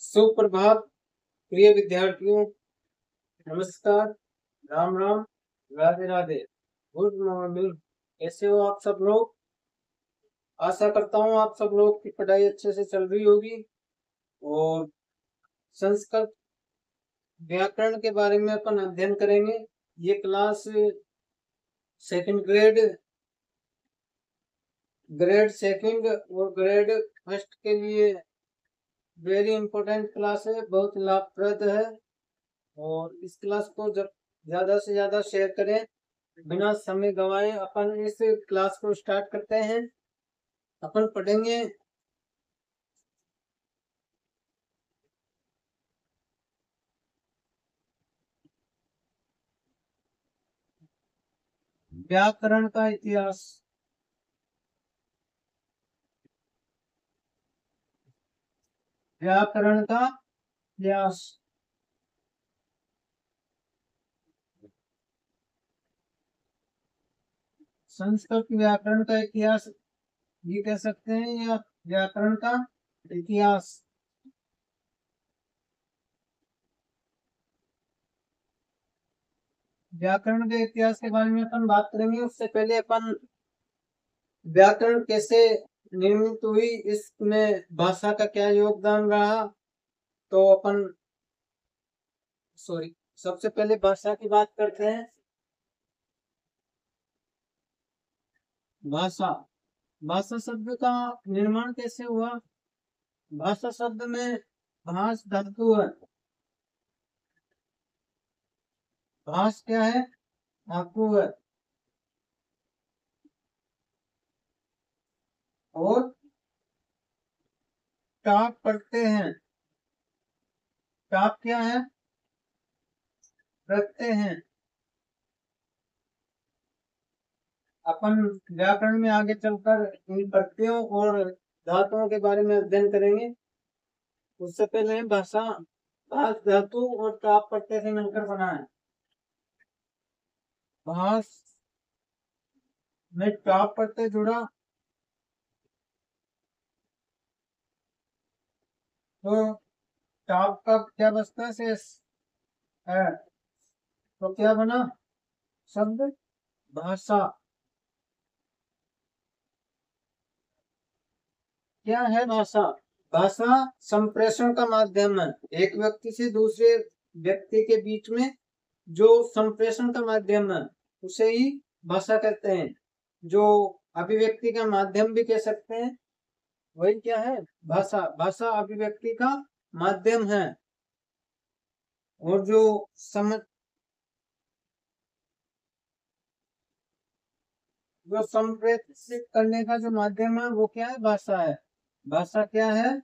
सुप्रभात प्रिय विद्यार्थियों, नमस्कार, राम राम, राधे राधे, गुड मॉर्निंग। कैसे हो आप सब लोग? आशा करता हूँ आप सब लोग की पढ़ाई अच्छे से चल रही होगी। और संस्कृत व्याकरण के बारे में अपन अध्ययन करेंगे। ये क्लास सेकंड ग्रेड सेकंड और ग्रेड फर्स्ट के लिए वेरी इंपॉर्टेंट क्लास है, बहुत लाभप्रद है। और इस क्लास को जब ज्यादा से ज्यादा शेयर करें, बिना समय गवाए अपन इस क्लास को स्टार्ट करते हैं। अपन पढ़ेंगे व्याकरण का इतिहास। व्याकरण का इतिहास। संस्कृत व्याकरण का इतिहास ये कह सकते हैं, या व्याकरण का इतिहास। व्याकरण के इतिहास के बारे में अपन बात करेंगे। उससे पहले अपन व्याकरण कैसे निर्मित हुई, इसमें भाषा का क्या योगदान रहा, तो अपन सबसे पहले भाषा की बात करते हैं। भाषा भाषा शब्द का निर्माण कैसे हुआ? भाषा शब्द में भाष धातु है। भाष क्या है? धातु है। और टाप पढ़ते हैं। टाप क्या है? रखते हैं। अपन व्याकरण में आगे चलकर इन प्रत्ययों और धातुओं के बारे में अध्ययन करेंगे। उससे पहले भाषा भाष धातु और टाप प्रत्यय से मिलकर बना है। भाष में टाप प्रत्यय जुड़ा तो टाप का क्या बचता है? शेष है। तो क्या बना शब्द? भाषा। क्या है भाषा? भाषा संप्रेषण का माध्यम है। एक व्यक्ति से दूसरे व्यक्ति के बीच में जो संप्रेषण का माध्यम है उसे ही भाषा कहते हैं। जो अभिव्यक्ति का माध्यम भी कह सकते हैं, वही क्या है? भाषा। भाषा अभिव्यक्ति का माध्यम है। और जो समझ जो संप्रेषित करने का जो माध्यम है वो क्या है? भाषा है। भाषा क्या है?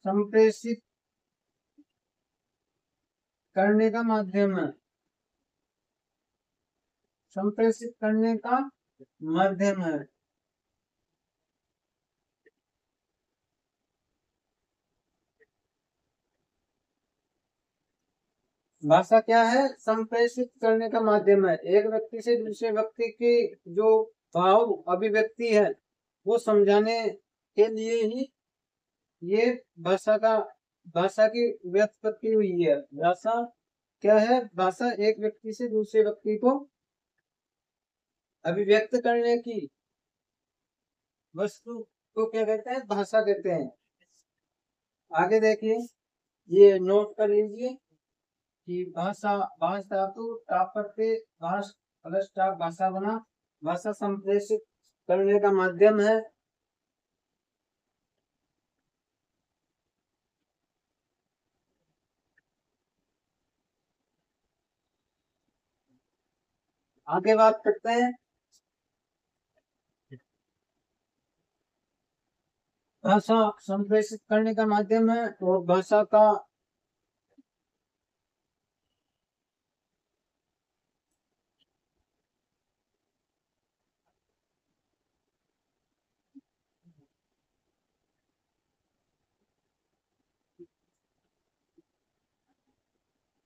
संप्रेषित करने का माध्यम है। संप्रेषित करने का माध्यम है। भाषा क्या है? संप्रेषित करने का माध्यम है। एक व्यक्ति से दूसरे व्यक्ति की जो भाव अभिव्यक्ति है वो समझाने के लिए ही ये भाषा की व्युत्पत्ति हुई है। भाषा क्या है? भाषा एक व्यक्ति से दूसरे व्यक्ति को अभिव्यक्त करने की वस्तु को क्या कहते हैं? भाषा कहते हैं। आगे देखिए, ये नोट कर लीजिए कि भाषा भाष धातु टाप प्रत्यय भाष प्लस टाप भाषा बना। भाषा संप्रेषित करने का माध्यम है। आगे बात करते हैं। भाषा संप्रेषित करने का माध्यम है और भाषा का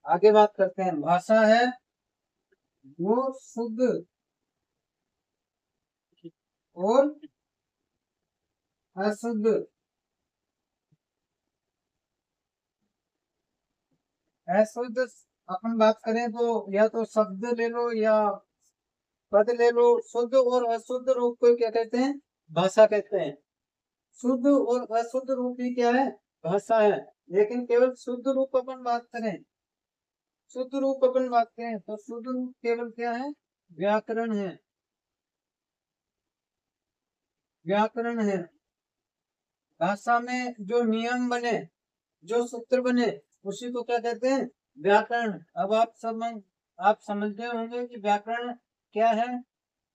आगे बात करते हैं। भाषा है वो शुद्ध और अशुद्ध। अशुद्ध अपन बात करें तो या तो शब्द ले लो या पद ले लो। शुद्ध और अशुद्ध रूप को क्या कहते हैं? भाषा कहते हैं। शुद्ध और अशुद्ध रूप ही क्या है? भाषा है। लेकिन केवल शुद्ध रूप अपन बात करें, शुद्ध रूप अपन बात करें तो शुद्ध रूप केवल क्या है? व्याकरण है। व्याकरण है। भाषा में जो नियम बने, जो सूत्र बने, उसी को क्या कहते हैं? व्याकरण। अब आप समझते होंगे कि व्याकरण क्या है।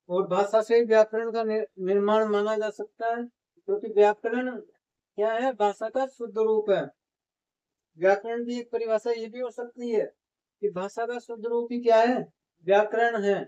और भाषा से ही व्याकरण का निर्माण माना जा सकता है, क्योंकि व्याकरण क्या है? भाषा का शुद्ध रूप है। व्याकरण की एक परिभाषा ये भी हो सकती है कि भाषा का शुद्ध रूप ही क्या है? व्याकरण है।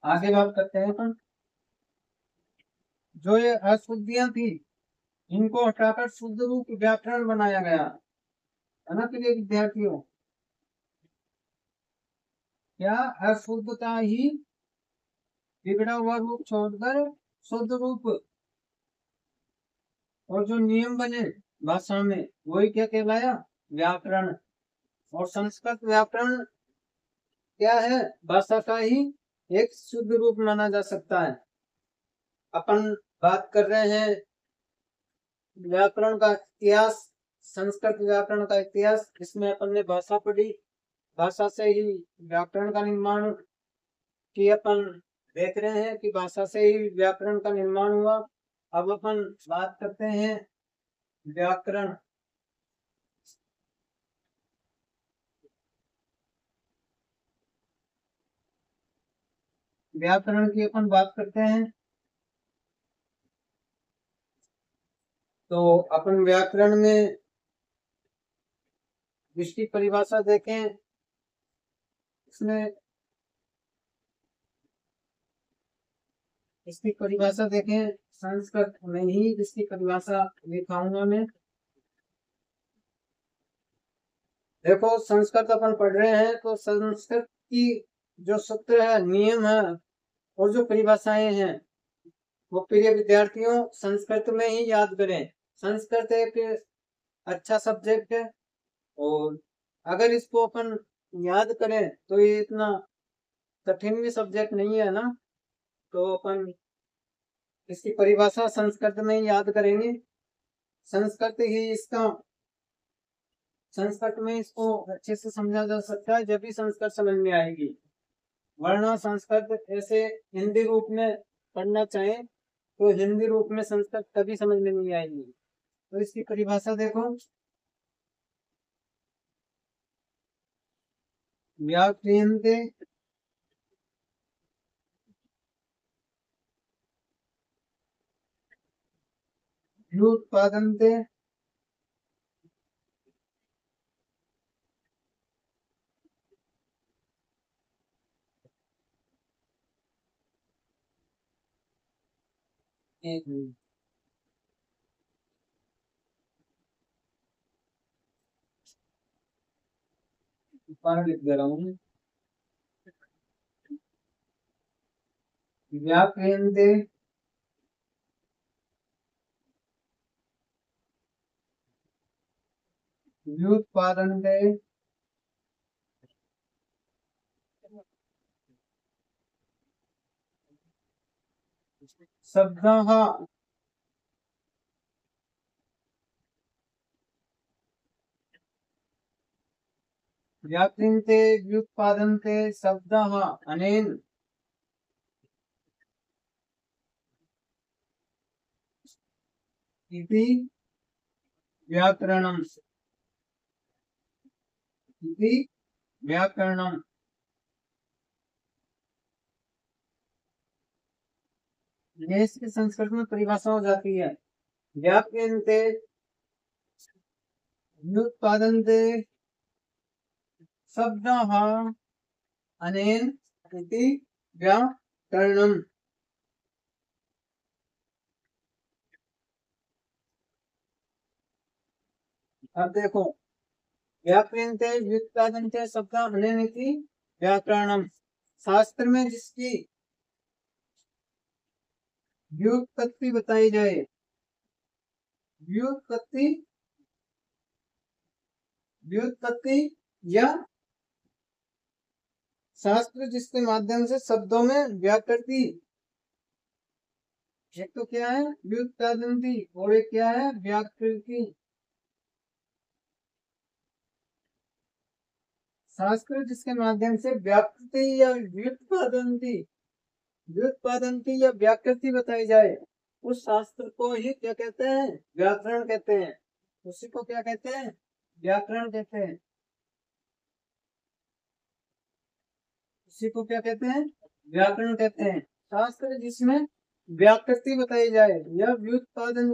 आगे बात करते हैं अपन। जो ये अशुद्धियां थी, इनको हटाकर शुद्ध रूप व्याकरण बनाया गया है ना प्रिय विद्यार्थियों। क्या? अशुद्धता ही बिगड़ा हुआ रूप छोड़कर शुद्ध रूप। और जो नियम बने भाषा में, वही क्या कहलाया? व्याकरण। और संस्कृत व्याकरण क्या है? भाषा का ही एक शुद्ध रूप माना जा सकता है। अपन बात कर रहे हैं व्याकरण का इतिहास, संस्कृत व्याकरण का इतिहास। इसमें अपन ने भाषा पढ़ी, भाषा से ही व्याकरण का निर्माण की अपन देख रहे हैं कि भाषा से ही व्याकरण का निर्माण हुआ। अब अपन बात करते हैं व्याकरण। व्याकरण की अपन बात करते हैं तो अपन व्याकरण में इसकी परिभाषा देखें। इसमें इसकी परिभाषा देखें, संस्कृत में ही इसकी परिभाषा लिखाऊंगा मैं। देखो, संस्कृत अपन पढ़ रहे हैं तो संस्कृत की जो सूत्र है, नियम है और जो परिभाषाएं हैं, वो प्रिय विद्यार्थियों संस्कृत में ही याद करें। संस्कृत एक अच्छा सब्जेक्ट है और अगर इसको अपन याद करें तो ये इतना कठिन भी सब्जेक्ट नहीं है ना। तो अपन इसकी परिभाषा संस्कृत में ही याद करेंगे। संस्कृत ही इसका संस्कृत में इसको अच्छे से समझा जा सकता है, जब भी संस्कृत समझ में आएगी। वरना संस्कृत ऐसे हिंदी रूप में पढ़ना चाहे तो हिंदी रूप में संस्कृत कभी समझ में नहीं आएगी। तो इसकी परिभाषा देखो। व्याक्रियन्ते व्युत्पादन्ते एक मिनट, ऊपर लिख दे रहा हूँ। व्याक्रियन्ते व्युत्पादन्ते शब्दः। व्याक्रियन्ते व्युत्पादन्ते शब्दः अनेन इति व्याकरणम्। इति व्याकरणम्। ये इसकी संस्कृत में परिभाषा हो जाती है। व्याप्यन्ते व्युत्पादन्ते शब्दाः अनेन इति व्याकरणम्। अब देखो, व्याप्यन्ते व्युत्पादन्ते शब्दाः अनेन इति व्याकरणम्। शास्त्र में जिसकी व्युत्पत्ति बताई जाए, व्युत्पत्ति व्युत्पत्ति या शास्त्र जिसके माध्यम से शब्दों में व्याकृति, एक तो क्या है व्युत्पादन्ति और एक क्या है व्याकृति। शास्त्र जिसके माध्यम से व्याकृति या व्युत्पादन्ति व्युत्पादन्ति या व्याकृति बताई जाए, उस शास्त्र को ही क्या कहते हैं? व्याकरण कहते हैं। उसी को क्या कहते हैं? व्याकरण कहते हैं। उसी को क्या कहते हैं? व्याकरण कहते हैं। शास्त्र जिसमें व्याकृति बताई जाए या व्युत्पादन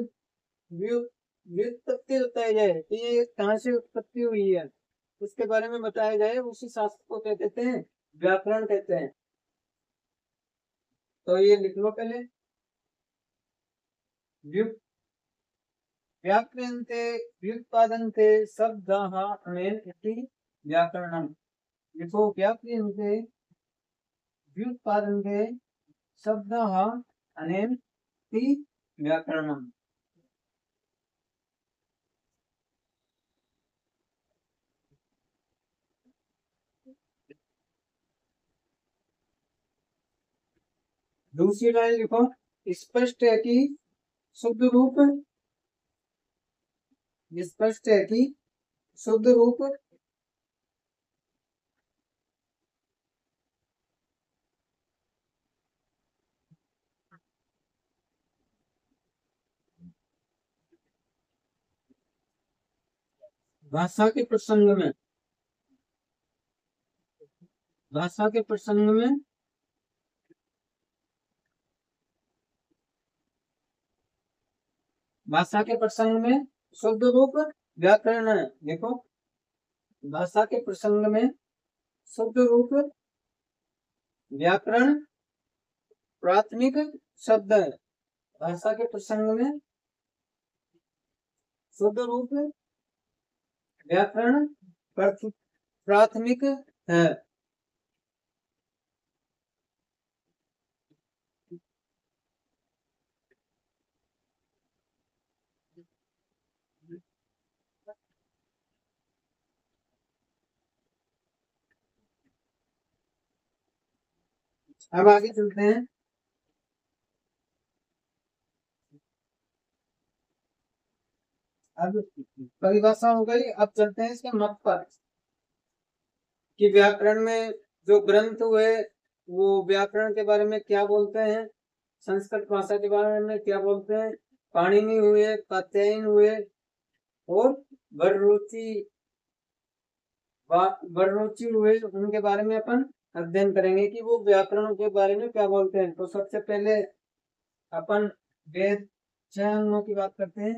व्युत्पत्ति बताई जाए कि ये कहाँ से उत्पत्ति हुई है, उसके बारे में बताया जाए, उसी शास्त्र को क्या कहते हैं? व्याकरण कहते हैं। तो ये लिख लो पहले, व्याक्रियन्ते व्युत्पादन्ते शब्दाः अनेन इति व्याकरणम्। लिखो, व्याक्रियन्ते व्युत्पादन्ते शब्दाः अनेन इति व्याकरणम्। दूसरी लाइन लिखो, स्पष्ट है कि शुद्ध रूप, स्पष्ट है कि शुद्ध रूप भाषा के प्रसंग में, भाषा के प्रसंग में भाषा के प्रसंग में शुद्ध रूप व्याकरण है। देखो, भाषा के प्रसंग में शुद्ध रूप व्याकरण प्राथमिक शब्द है। भाषा के प्रसंग में शुद्ध रूप व्याकरण प्राथमिक है। अब आगे चलते हैं। अब परिभाषा हो गई, अब चलते हैं इसके मत पर कि व्याकरण में जो ग्रंथ हुए वो व्याकरण के बारे में क्या बोलते हैं, संस्कृत भाषा के बारे में क्या बोलते हैं। पाणिनि हुए, कात्यायन हुए और वररुचि हुए, उनके बारे में अपन अध्ययन करेंगे कि वो व्याकरण के बारे में क्या बोलते हैं। तो सबसे पहले अपन वेद 6 अंगों की बात करते हैं।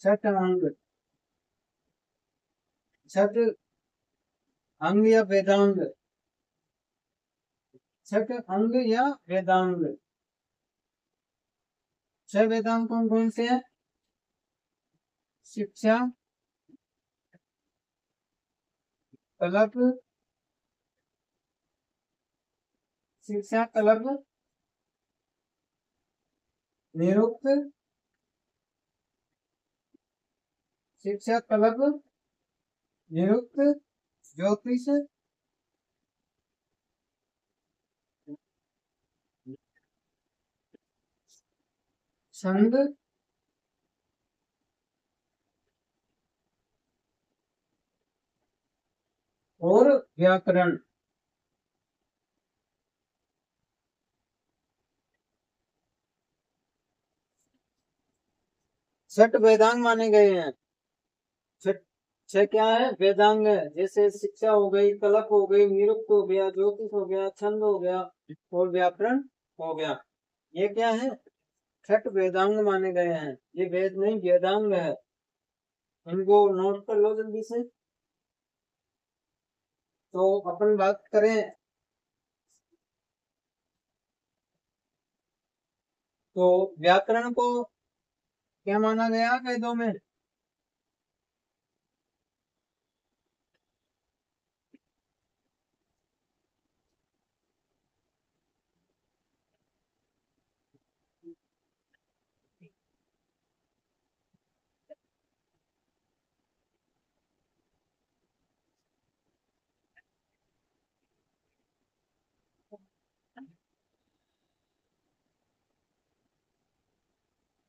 छठ अंग, छठ अंग या वेदांग, छठ अंग या वेदांग। 6 वेदांग कौन कौन से हैं? शिक्षा, कल्प, शिक्षा कल्प, निरुक्त, शिक्षा कल्प, निरुक्त, ज्योतिष, छंद, और व्याकरण। छठ वेदांग माने गए हैं। छठ छह क्या है? वेदांग है। जैसे शिक्षा हो गई, कलप हो गई, निरुक्त हो गया, ज्योतिष हो गया, छंद हो गया और व्याकरण हो गया। ये क्या है? छठ वेदांग माने गए हैं। ये वेद नहीं, वेदांग है। इनको नोट कर लो जल्दी से। तो अपन बात करें तो व्याकरण को क्या माना गया वेदों में?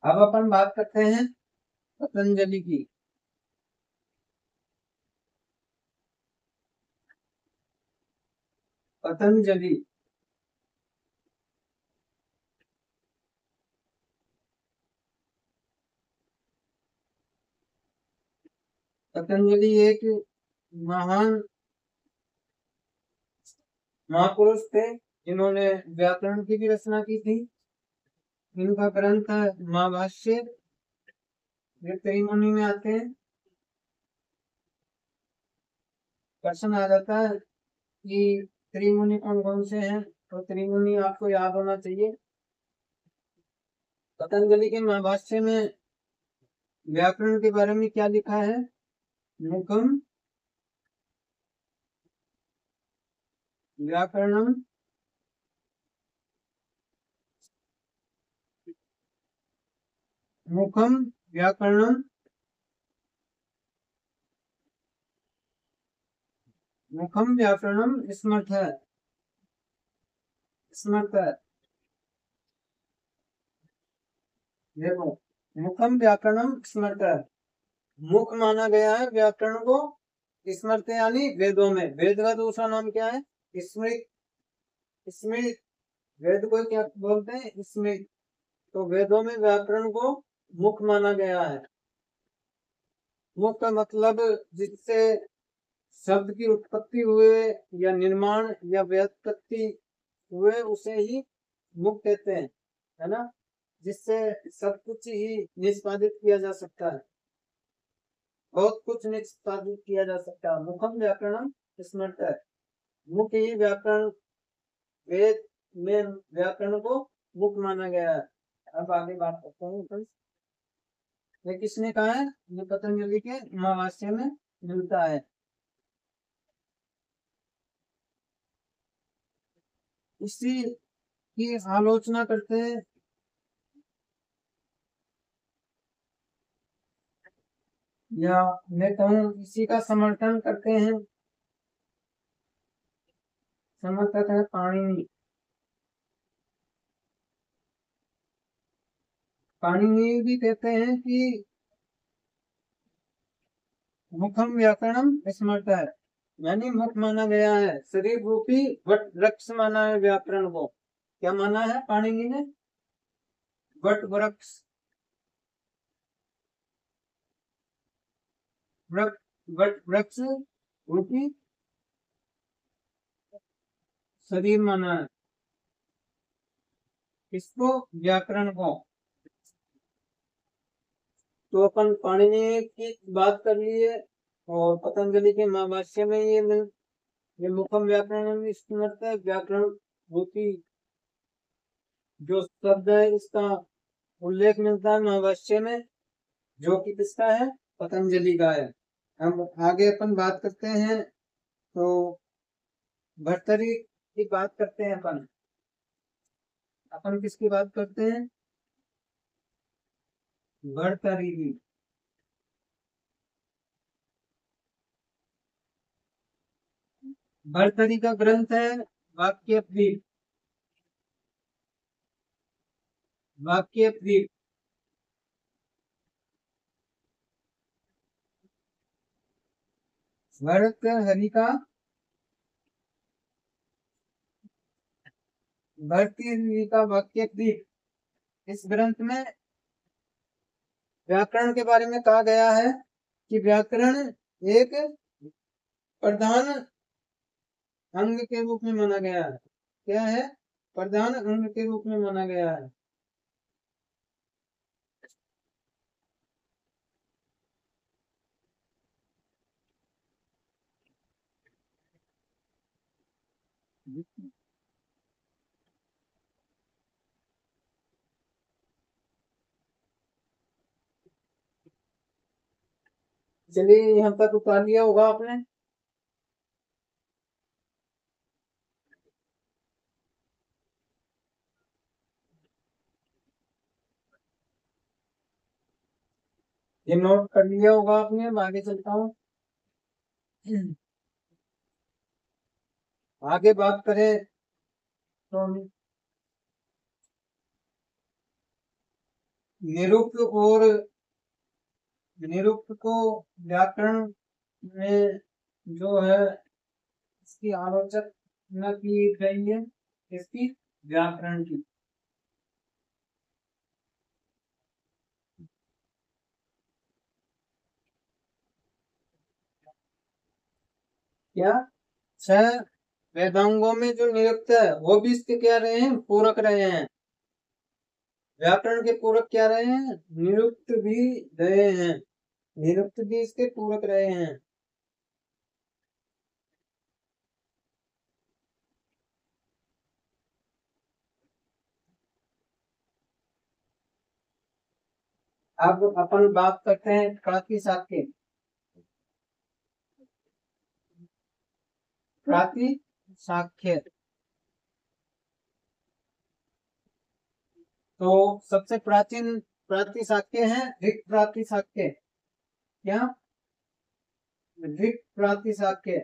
अब अपन बात करते हैं पतंजलि की। पतंजलि पतंजलि एक महान महापुरुष थे जिन्होंने व्याकरण की भी रचना की थी। इनका ग्रंथ है महाभाष्य। ये त्रिमुनि में आते हैं। प्रश्न आ जाता है कि त्रिमुनि कौन कौन से हैं, तो त्रिमुनि आपको याद होना चाहिए। पतंजलि के महाभाष्य में व्याकरण के बारे में क्या लिखा है? मुखम व्याकरणम मुखम व्याकरणम मुखम व्याकरणम स्मर्थ है। स्मर्थ है। देखो, मुखम व्याकरणम स्मर्थ है। मुख माना गया है व्याकरण को। स्मृत यानी वेदों में। वेद का दूसरा नाम क्या है? स्मृत। स्मृत। वेद को क्या बोलते हैं? स्मृत। तो वेदों में व्याकरण को मुख माना गया है। मुख का मतलब जिससे शब्द की उत्पत्ति हुए या निर्माण या व्युत्पत्ति हुए उसे ही मुख कहते हैं, है ना? जिससे सब कुछ ही निष्पादित किया जा सकता है। बहुत कुछ निष्पादित किया जा सकता है। मुखम व्याकरणम स्मृत है। मुख ही व्याकरण, वेद में व्याकरण को मुख माना गया है। अब आगे बात करते हैं अपन। ये किसने कहा है? ये पतंजलि के महाभाष्य में मिलता है। इसी की आलोचना करते हैं या मैं कहूँ इसी का समर्थन करते हैं, समर्थक है पाणिनि। पाणिनि भी कहते हैं कि मुखम व्याकरणम स्मृत है, यानी मुख माना गया है। शरीर रूपी वट वृक्ष माना है व्याकरण को। क्या माना है पाणिनि ने? वट वृक्ष। वट वृक्ष रूपी शरीर माना है इसको, व्याकरण को। तो अपन पाणिनि की बात कर लिए और पतंजलि के महाभाष्य में ये मुखम व्याकरण स्मृत है। व्याकरण रूपी जो शब्द है इसका उल्लेख मिलता है महाभाष्य में, जो कि किसका है? पतंजलि का है। हम आगे अपन बात करते हैं तो भर्तरी की बात करते हैं। अपन अपन किसकी बात करते हैं? भर्तरी की। भर्तरी का ग्रंथ है वाक्य द्वीप। वाक्य द्वीप। भर्तहरि का भर्तहरि का वाक्य द्वीप। इस ग्रंथ में व्याकरण के बारे में कहा गया है कि व्याकरण एक प्रधान अंग के रूप में माना गया है। क्या है? प्रधान अंग के रूप में माना गया है। चलिए यहाँ तक उतार लिया होगा आपने। ये नोट कर लिया होगा आपने। अब आगे चलता हूँ। आगे बात करें तो निरुक्त और निरुक्त को व्याकरण में जो है इसकी आलोचना की गई है। इसकी व्याकरण की। क्या? छह वेदांगों में जो निरुक्त है वो भी इसके क्या रहे हैं? पूरक रहे हैं। व्याकरण के पूरक क्या रहे हैं? निरुक्त भी रहे हैं। निरुक्त भी इसके पूरक रहे हैं। अब अपन बात करते हैं प्रातिशाख्य। प्रातिशाख्य तो सबसे प्राचीन प्रातिशाख्य है ऋक् प्रातिशाख्य। क्या? ऋक् प्रातिशाख्य।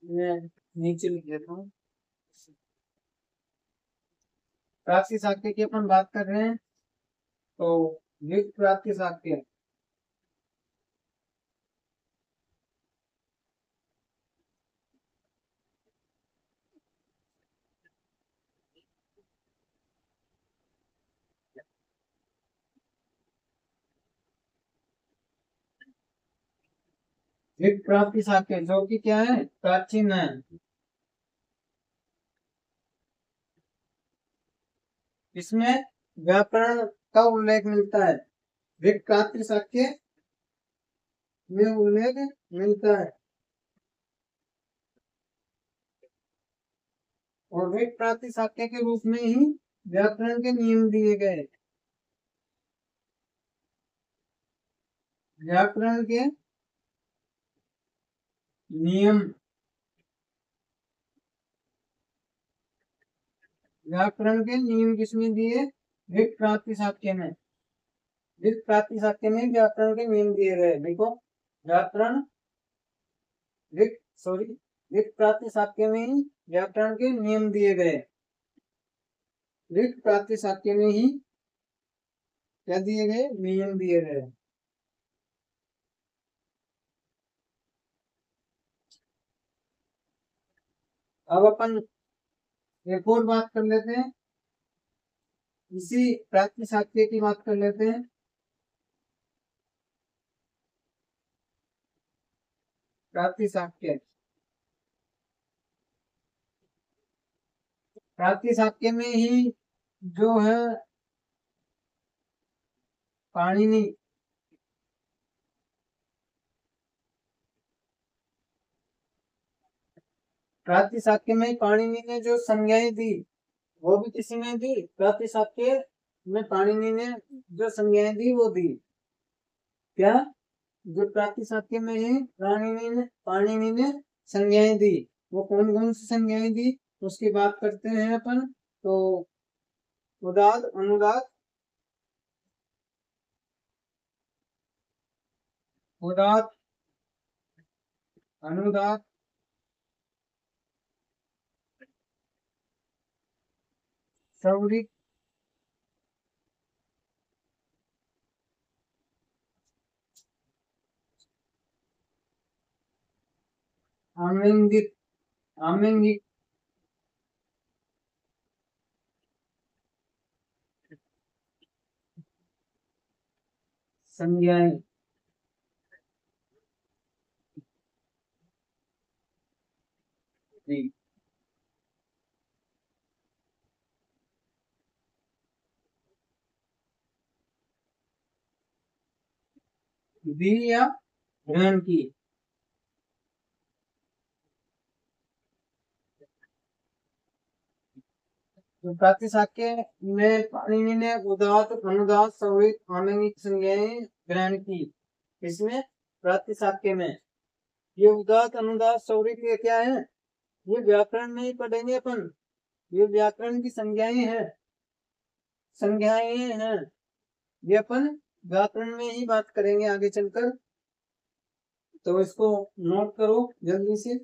मैं नीचे लिख देता हूँ। प्रातिशाख्य की अपन बात कर रहे हैं तो ऋक् प्रातिशाख्य। ऋक् प्रातिशाख्य जो कि क्या है? प्राचीन है। इसमें व्याकरण का उल्लेख मिलता है। ऋक् प्रातिशाख्य में उल्लेख मिलता है। और ऋक् प्रातिशाख्य के रूप में ही व्याकरण के नियम दिए गए। व्याकरण के नियम। व्याकरण के नियम किसने दिए? ऋक् प्रातिशाख्य में। ऋक् प्रातिशाख्य में व्याकरण के नियम दिए गए। देखो व्याकरण ऋक् सॉरी ऋक् प्रातिशाख्य में ही व्याकरण के नियम दिए गए। ऋक् प्रातिशाख्य में ही क्या दिए गए? नियम दिए गए। अब अपन एक और बात कर लेते हैं। इसी प्रातिशाख्य की बात कर लेते हैं। प्रातिशाख्य प्रातिशाख्य में ही जो है पाणिनि प्रातिशाख्य में पाणिनि ने जो संज्ञाएं दी वो भी किसी ने दी? प्रातिशाख्य में पाणिनि ने जो संज्ञाएं दी वो दी। क्या? जो प्रातिशाख्य में है पाणिनि ने संज्ञाएं दी। वो कौन कौन सी संज्ञाएं दी उसकी बात करते हैं अपन। तो उदाद अनुदाद उदात अनुदात सौरिक आमेंगिक आमेंगिक संज्ञाएं। दी। दी या ग्रहण की। तो प्रातिशाख्य में पाणिनि ने उदात्त अनुदात सहित आनंदिक संज्ञाएं ग्रहण की। इसमें प्रातिशाख्य में ये उदात्त अनुदात सौरित ये क्या है, ये व्याकरण में ही पढ़ेंगे अपन। ये व्याकरण की संज्ञाएं हैं, संज्ञाएं हैं, ये अपन व्याकरण में ही बात करेंगे आगे चलकर। तो इसको नोट करो जल्दी से।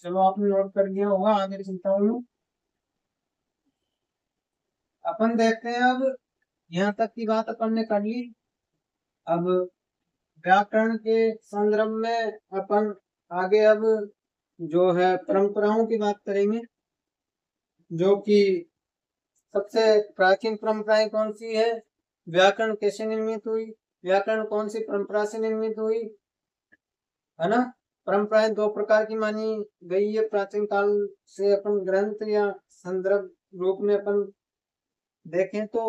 चलो आपने नोट कर लिया होगा, आगे चलता हूँ। अपन देखते हैं अब, यहाँ तक की बात अपन ने कर ली। अब व्याकरण के संदर्भ में अपन आगे अब जो है परंपराओं की बात करेंगे, जो कि सबसे प्राचीन परंपराएं कौन सी है, व्याकरण कैसे निर्मित हुई, व्याकरण कौन सी परंपरा से निर्मित हुई, है ना। परंपराएं दो प्रकार की मानी गई है प्राचीन काल से। अपन ग्रंथ या संदर्भ रूप में अपन देखें तो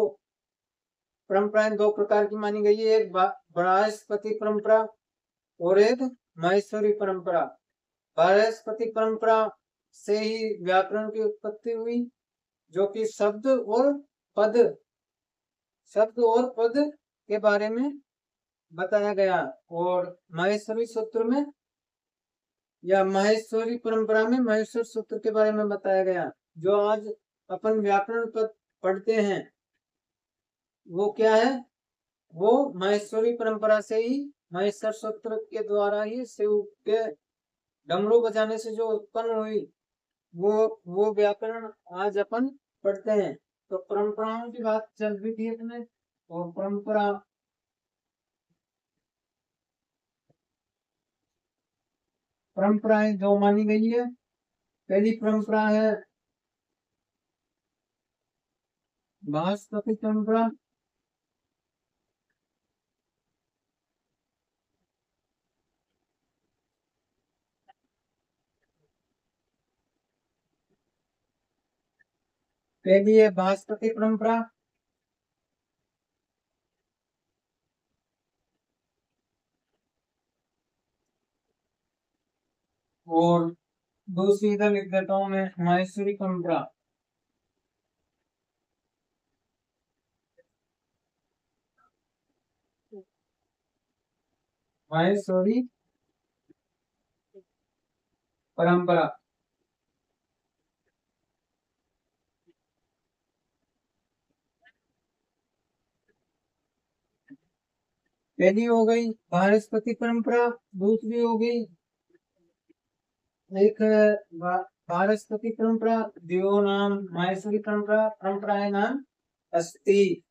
परंपराएं दो प्रकार की मानी गई है, एक बृहस्पति परंपरा और एक माहेश्वरी परंपरा। बृहस्पति परंपरा से ही व्याकरण की उत्पत्ति हुई, जो कि शब्द और पद के बारे में बताया गया। और माहेश्वरी सूत्र में या माहेश्वरी परंपरा में माहेश्वर सूत्र के बारे में बताया गया। जो आज अपन व्याकरण पद पढ़ते हैं वो क्या है, वो माहेश्वरी परंपरा से ही, माहेश्वर सूत्र के द्वारा ही शिव के डमरू बजाने से जो उत्पन्न हुई वो व्याकरण आज अपन पढ़ते हैं। तो परंपराओं की बात चल रही थी अपने, और परंपराएं जो मानी गई है, पहली परंपरा है बृहस्पति परंपरा। पहली है बृहस्पति परंपरा, और दूसरी इधर लिख देता हूं मैं, माहेश्वरी परंपरा। माहेश्वरी परंपरा पहली हो गई बृहस्पति परंपरा। दूसरी हो गई एक बृहस्पति परंपरा, दियो नाम माहेश्वरी परंपरा, परंपरा है नाम अस्ति।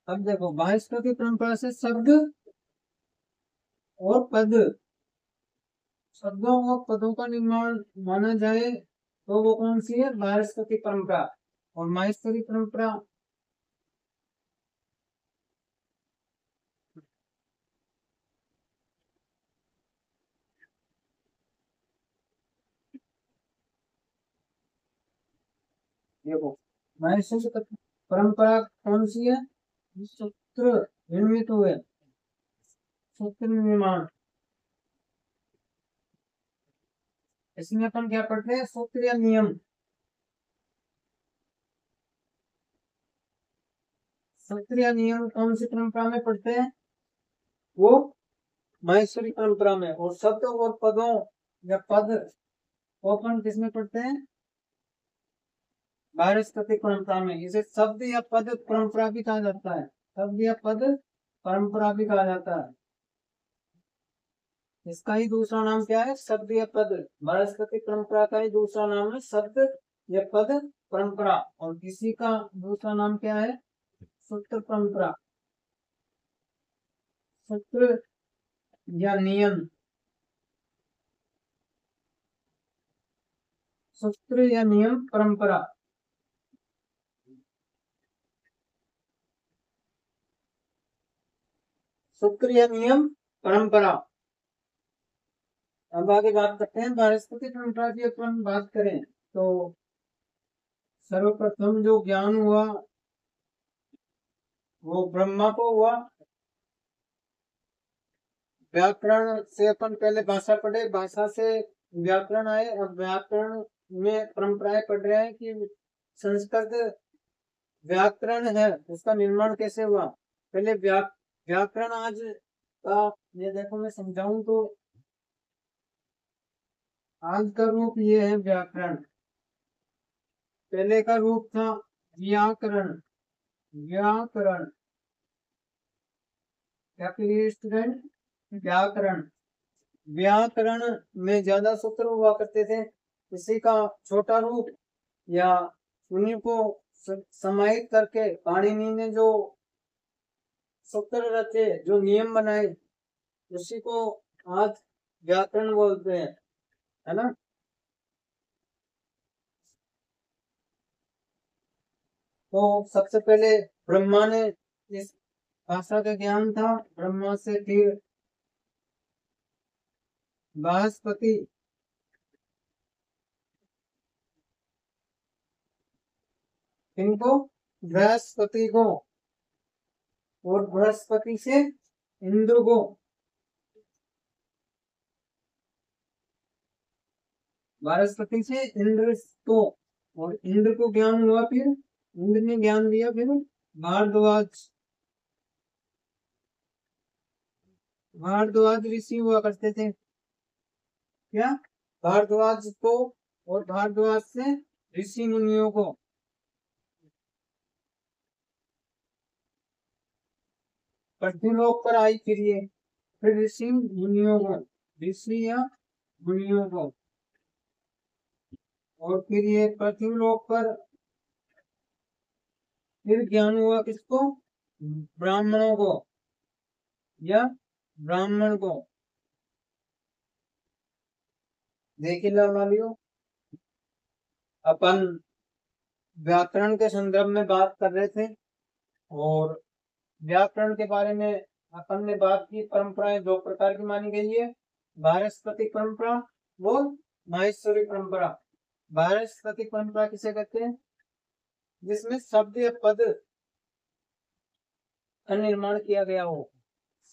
अब देखो बृहस्पति परंपरा से शब्द और पद, शब्दों और पदों का निर्माण माना जाए तो वो कौन सी है, बृहस्पति परंपरा। और माहेश्वरी परंपरा देखो, माहेश्वरी परंपरा कौन सी है, सूत्र निर्मित हुए, सूत्र निर्माण। इसमें अपन क्या पढ़ते हैं, सूत्र या नियम। सूत्र या नियम कौन सी परंपरा में पढ़ते हैं, वो माहेश्वरी परंपरा में। और शब्द और पदों या पद वो अपन किसमें पढ़ते हैं, बृहस्पति परंपरा में। इसे शब्द या पद परंपरा भी कहा जाता है, शब्द या पद परंपरा भी कहा जाता है। इसका ही दूसरा नाम क्या है, शब्द या पद। बृहस्पति परंपरा का ही दूसरा नाम है शब्द या पद परंपरा, और किसी का दूसरा नाम क्या है? सूत्र परंपरा। सूत्र या नियम, सूत्र या नियम परंपरा। सूत्र या नियम परंपरा। अब आगे बात करते हैं वानस्पतिक परंपरा की। अपन बात करें तो सर्वप्रथम जो ज्ञान हुआ वो ब्रह्मा को हुआ। व्याकरण से अपन पहले भाषा पढ़े, भाषा से व्याकरण आए, और व्याकरण में परंपराएं पढ़ रहे हैं कि संस्कृत व्याकरण है उसका निर्माण कैसे हुआ। पहले व्याकरण आज का, ये देखो मैं समझाऊं तो, आज का रूप ये है व्याकरण। पहले का रूप था व्याकरण। व्याकरण क्या करिए स्टूडेंट? व्याकरण। व्याकरण में ज्यादा सूत्र हुआ करते थे। इसी का छोटा रूप या उन्हीं को समाहित करके पाणिनि ने जो सूत्र रचे, जो नियम बनाए, उसी को आज व्याकरण बोलते हैं, है ना। तो सबसे पहले ब्रह्मा ने इस भाषा का ज्ञान था। ब्रह्मा से फिर बृहस्पति, इनको बृहस्पति को, और बृहस्पति से इंद्र को, बृहस्पति से इंद्र को, और इंद्र को ज्ञान हुआ, फिर इंद्र ने ज्ञान दिया फिर भारद्वाज। भारद्वाज ऋषि हुआ करते थे क्या? भारद्वाज को, और भारद्वाज से ऋषि मुनियों को। पृथ्वीलोक पर आई फिर ये, फिर ऋषि मुनियों को, ऋषि या मुनियों को, और फिर ये पृथ्वीलोक पर फिर ज्ञान हुआ किसको? ब्राह्मणों को या ब्राह्मण को। देखिए वालियों, अपन व्याकरण के संदर्भ में बात कर रहे थे, और व्याकरण के बारे में अपन ने बात की। परंपराएं दो प्रकार की मानी गई है, वानस्पतिक परंपरा वो माहेश्वरी परंपरा। वानस्पतिक परंपरा किसे कहते हैं? जिसमें शब्द या पद का निर्माण किया गया हो,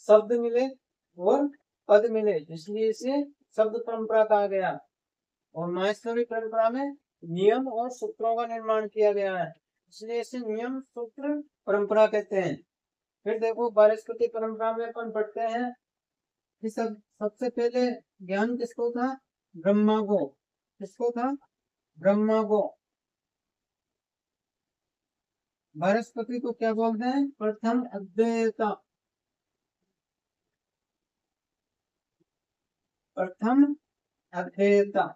शब्द मिले और पद मिले, इसलिए इसे शब्द परंपरा कहा गया। और माहेश्वरी परंपरा में नियम और सूत्रों का निर्माण किया गया है, इसलिए इसे नियम सूत्र परंपरा कहते हैं। फिर देखो वानस्पतिक परंपरा में अपन पढ़ते हैं कि सबसे पहले ज्ञान किसको था? ब्रह्मा को। किसको था? ब्रह्मा को। वानस्पति को क्या बोलते हैं? प्रथम अद्वैता। प्रथम अद्वैता।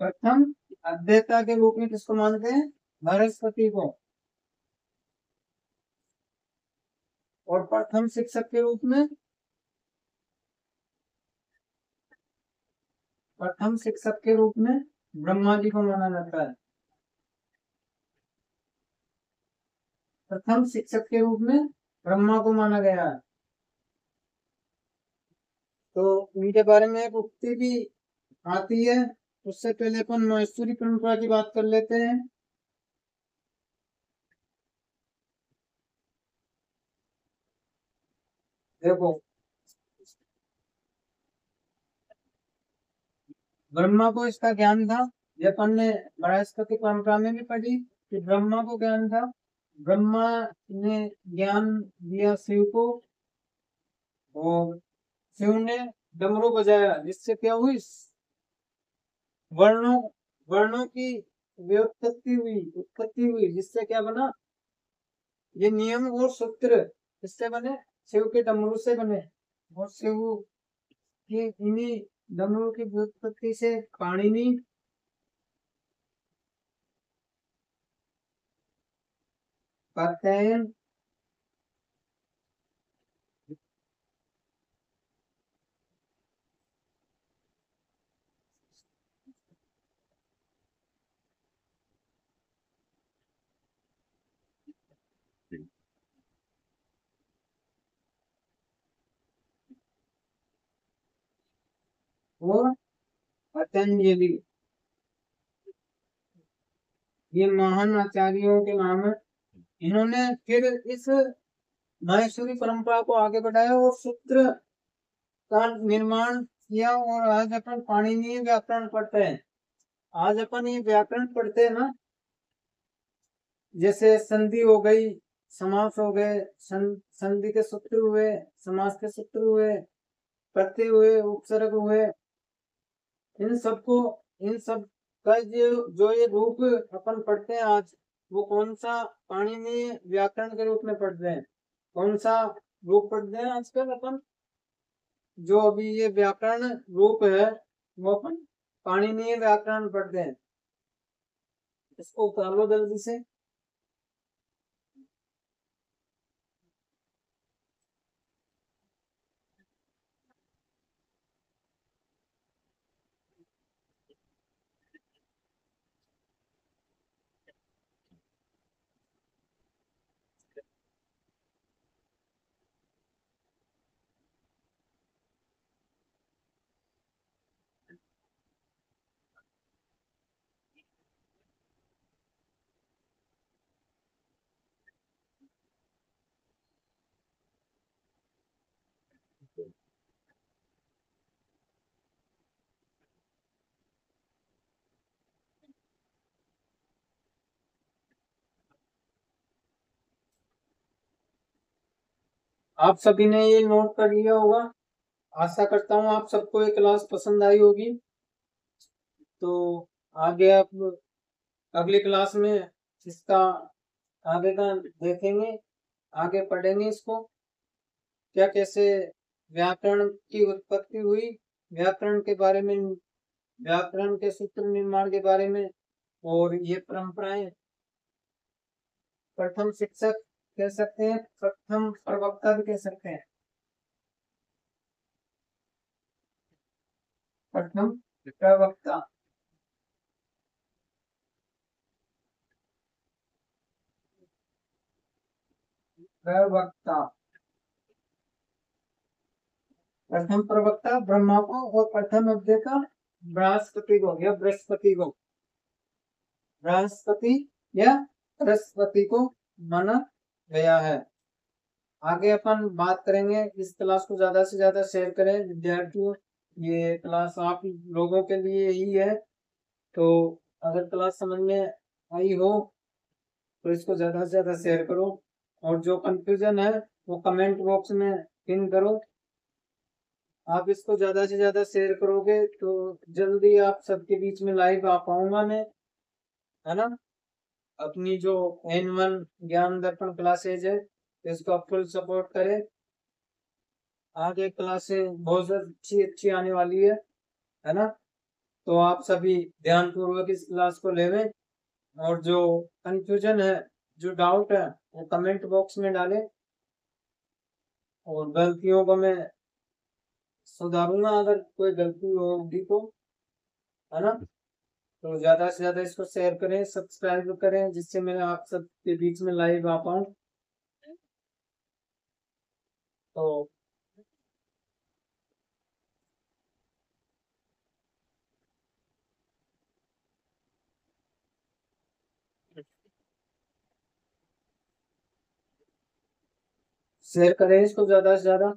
प्रथम अद्वैता के रूप में किसको मानते हैं? वानस्पति को। और प्रथम शिक्षक के रूप में, प्रथम शिक्षक के रूप में ब्रह्मा जी को माना जाता है। प्रथम शिक्षक के रूप में ब्रह्मा को माना गया है। तो इनके बारे में एक उक्ति भी आती है। उससे पहले अपन माहेश्वरी परंपरा की बात कर लेते हैं। देखो, ब्रह्मा को इसका ज्ञान था, ये अपन ने बृहस्पति परंपरा में भी पढ़ी कि ब्रह्मा को ज्ञान था। ब्रह्मा ने ज्ञान दिया शिव को, और शिव ने डमरू बजाया, जिससे क्या हुई? वर्णों वर्णों की उत्पत्ति हुई, जिससे क्या बना? ये नियम और सूत्र किससे बने? शिव के डमरू से बने। और शिव कि इन्हीं दोनों की व्युत्पत्ति से पाणिनि प्रत्यय और पतंजलि, ये महान आचार्यों के नाम है। इन्होंने फिर इस माहेश्वरी परंपरा को आगे बढ़ाया और सूत्र का निर्माण किया। और आज अपन पाणिनीय व्याकरण पढ़ते हैं। आज अपन ये व्याकरण पढ़ते हैं ना, जैसे संधि हो गई, समास हो गए, संधि के सूत्र हुए, समास के सूत्र हुए, प्रत्यय हुए, उपसर्ग हुए, इन सबको, इन सब का जो ये रूप अपन पढ़ते हैं आज, वो कौन सा पाणिनीय व्याकरण के रूप में पढ़ते हैं। कौन सा रूप पढ़ते हैं आजकल अपन? जो अभी ये व्याकरण रूप है वो अपन पाणिनीय व्याकरण पढ़ते हैं। इसको उतार लो जल्दी से। आप सभी ने ये नोट कर लिया होगा। आशा करता हूँ आप सबको ये क्लास पसंद आई होगी। तो आगे आप अगली क्लास में इसका आगे का देखेंगे, आगे पढ़ेंगे इसको, क्या कैसे व्याकरण की उत्पत्ति हुई, व्याकरण के बारे में, व्याकरण के सूत्र निर्माण के बारे में, और ये परंपराएं। प्रथम शिक्षक कह सकते हैं, प्रथम प्रवक्ता भी कह सकते हैं। प्रथम प्रवक्ता, प्रवक्ता, प्रथम प्रवक्ता ब्रह्मा को, और प्रथम अध्याय का बृहस्पति को या बृहस्पति को, बृहस्पति या बृहस्पति को माना गया है। आगे अपन बात करेंगे। इस क्लास को ज्यादा से ज्यादा शेयर करें विद्यार्थियों। ये क्लास आप लोगों के लिए ही है। तो अगर क्लास समझ में आई हो तो इसको ज्यादा से ज्यादा शेयर करो, और जो कंफ्यूजन है वो कमेंट बॉक्स में पिन करो। आप इसको ज्यादा से ज्यादा शेयर करोगे तो जल्दी आप सबके बीच में लाइव आ पाऊंगा मैं, है ना। अपनी जो N1 ज्ञान दर्पण क्लासेज है इसको आप फुल सपोर्ट करें। आगे क्लासें बहुत अच्छी अच्छी आने वाली है ना। तो आप सभी ध्यान पूर्वक इस क्लास को लेवें, और जो कंफ्यूजन है, जो डाउट है, वो कमेंट बॉक्स में डालें, और गलतियों को मैं सुधारूंगा अगर कोई गलती होगी तो, है ना। तो ज्यादा से ज्यादा इसको शेयर करें, सब्सक्राइब करें, जिससे मैं आप सबके बीच में लाइव आ पाऊँ। तो शेयर करें इसको ज्यादा से ज्यादा।